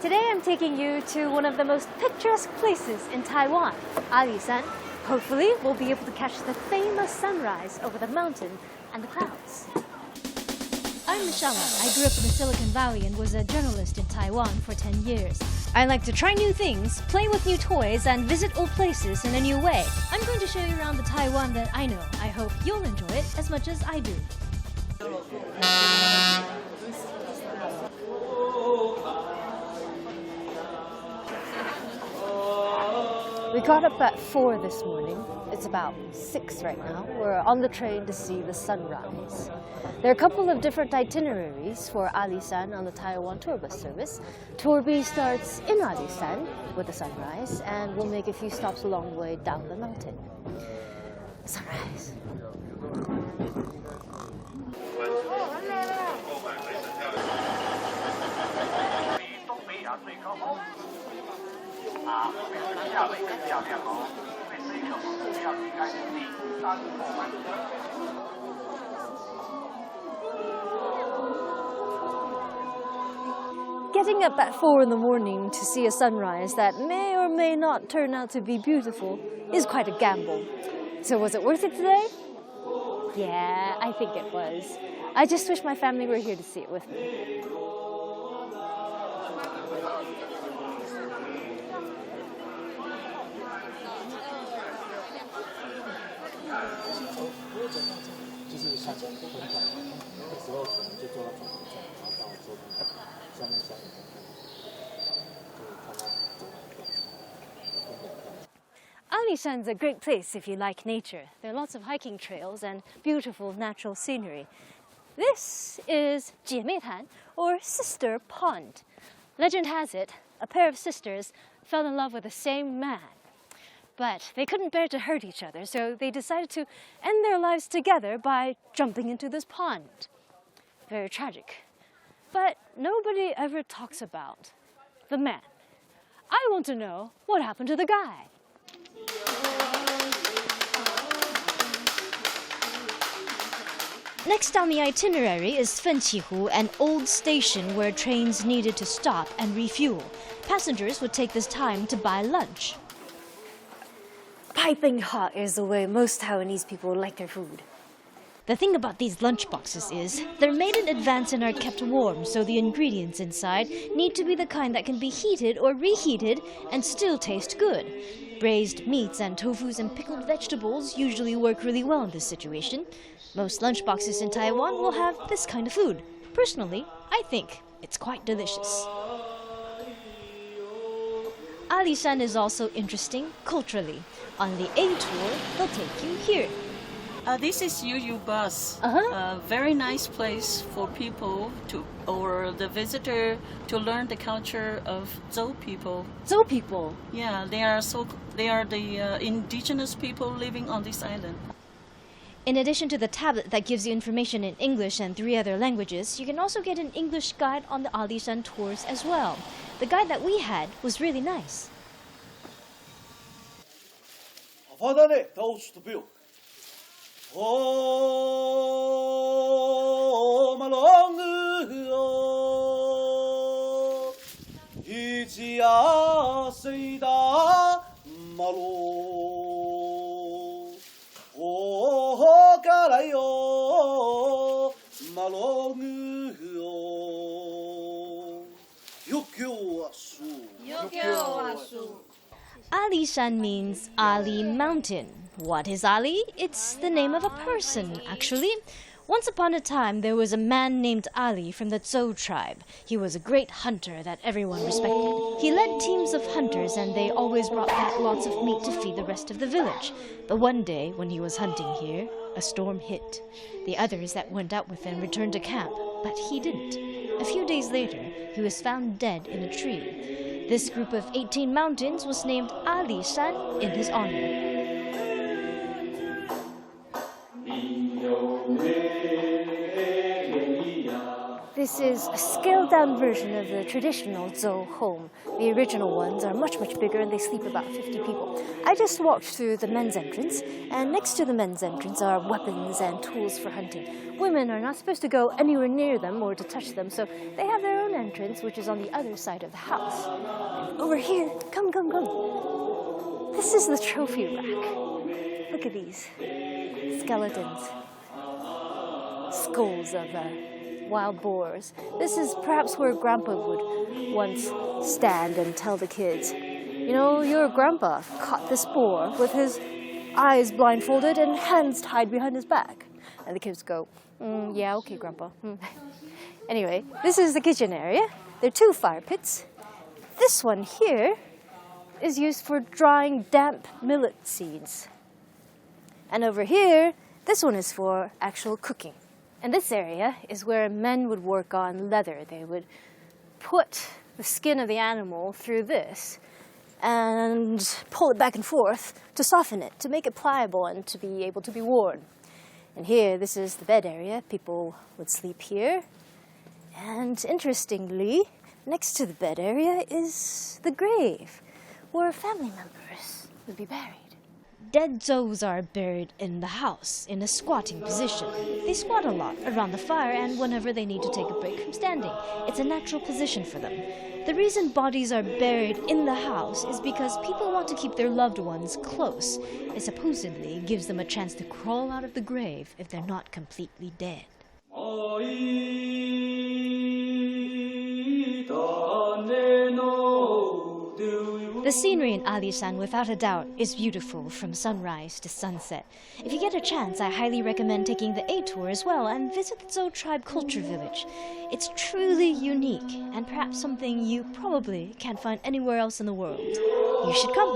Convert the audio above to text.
Today I'm taking you to one of the most picturesque places in Taiwan, Alishan. Hopefully we'll be able to catch the famous sunrise over the mountain and the clouds. I'm Michelle. I grew up in the Silicon Valley and was a journalist in Taiwan for 10 years. I like to try new things, play with new toys, and visit old places in a new way. I'm going to show you around the Taiwan that I know. I hope you'll enjoy it as much as I do. We got up at 4 this morning. It's about 6 right now. We're on the train to see the sunrise. There are a couple of different itineraries for Alishan on the Taiwan tour bus service. Tour B starts in Alishan with the sunrise, and we'll make a few stops along the way down the mountain. Sunrise. Getting up at 4 in the morning to see a sunrise that may or may not turn out to be beautiful is quite a gamble. So was it worth it today? Yeah, I think it was. I just wish my family were here to see it with me. Alishan is a great place if you like nature. There are lots of hiking trails and beautiful natural scenery. This is 姐妹潭, or Sister Pond. Legend has it, a pair of sisters fell in love with the same man. But they couldn't bear to hurt each other, so they decided to end their lives together by jumping into this pond. Very tragic. But nobody ever talks about the man. I want to know what happened to the guy. Next on the itinerary is Fenqihu, an old station where trains needed to stop and refuel. Passengers would take this time to buy lunch. Piping hot is the way most Taiwanese people like their food. The thing about these lunch boxes is they're made in advance and are kept warm, so the ingredients inside need to be the kind that can be heated or reheated and still taste good. Braised meats and tofus and pickled vegetables usually work really well in this situation. Most lunch boxes in Taiwan will have this kind of food. Personally, I think it's quite delicious. Alishan is also interesting culturally. On the A tour, they'll take you here. This is UU bus. A very nice place for people or the visitor to learn the culture of Zhou people. Zhou people? Yeah, they are the indigenous people living on this island. In addition to the tablet that gives you information in English and 3 other languages, you can also get an English guide on the Alishan tours as well. The guide that we had was really nice. Alishan means Ali Mountain. What is Ali? It's the name of a person, actually. Once upon a time, there was a man named Ali from the Zhou tribe. He was a great hunter that everyone respected. He led teams of hunters, and they always brought back lots of meat to feed the rest of the village. But one day, when he was hunting here, a storm hit. The others that went out with him returned to camp, but he didn't. A few days later, he was found dead in a tree. This group of 18 mountains was named Alishan in his honor. This is a scaled-down version of the traditional Zhou home. The original ones are much, much bigger and they sleep about 50 people. I just walked through the men's entrance, and next to the men's entrance are weapons and tools for hunting. Women are not supposed to go anywhere near them or to touch them, so they have their own entrance, which is on the other side of the house. And over here, come. This is the trophy rack. Look at these skeletons, skulls of wild boars. This is perhaps where Grandpa would once stand and tell the kids, you know, your grandpa caught this boar with his eyes blindfolded and hands tied behind his back. And the kids go, yeah, okay, Grandpa. Anyway, this is the kitchen area. There are 2 fire pits. This one here is used for drying damp millet seeds. And over here, this one is for actual cooking. And this area is where men would work on leather. They would put the skin of the animal through this and pull it back and forth to soften it, to make it pliable and to be able to be worn. And here, this is the bed area. People would sleep here. And interestingly, next to the bed area is the grave, where family members would be buried. Dead Zhous are buried in the house, in a squatting position. They squat a lot around the fire and whenever they need to take a break from standing. It's a natural position for them. The reason bodies are buried in the house is because people want to keep their loved ones close. It supposedly gives them a chance to crawl out of the grave if they're not completely dead. The scenery in Alishan, without a doubt, is beautiful from sunrise to sunset. If you get a chance, I highly recommend taking the A tour as well and visit the Zhou Tribe Culture Village. It's truly unique and perhaps something you probably can't find anywhere else in the world. You should come.